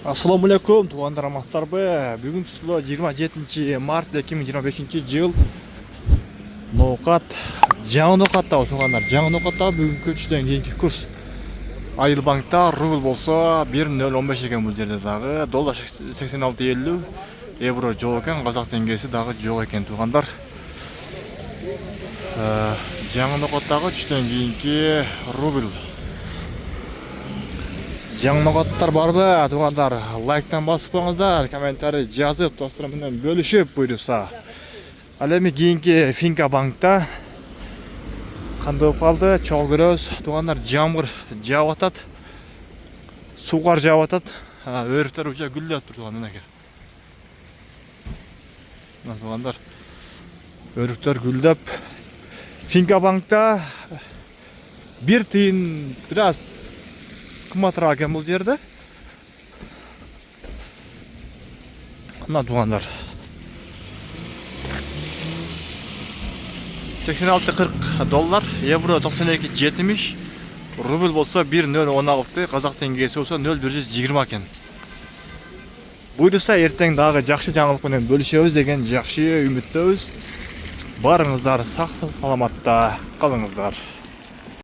Assalamu alaikum, туғандар амансыздарбы. Бүгін число 27 март 2025 жыл. Ноқат жаңы ноқатта туғандар. Жаңы ноқатта бүгін көчтен кейінгі курс Айылбанкта рубль болса 1.015 екен бұл жерде дағы. Доллар 86.50, евро жоқ екен, қазақ теңгесі дағы жоқ екен туғандар. Жаңы ноқаттағы көчтен кейінгі рубль. Жаңы ноқаттар бар ба, туғандар? Лайктан басып қойыңыздар, комментарий жазып, достарыммен бөлішіп бұйырса. Әлемі кейінгі Финка банкта қандай болып қалды? Чоң көрөз, туғандар, жамғыр жауып атат, суғар жауып атат, өріктер уже гүлдеп тұр туғандар. Туғандар, өріктер гүлдеп. Финка банкта бір тиын біраз қымбатырақ екен бұл жерде. Мына туғандар 86.40 доллар, евро 92.70, рубль болса 1.016, қазақ теңгесі болса 0.120 екен. Бұйырса ертең дағы жақсы жаңалықпен бөлісеміз деген жақсы үміттеміз. Барыңыздар, сақ саламатта қалыңыздар.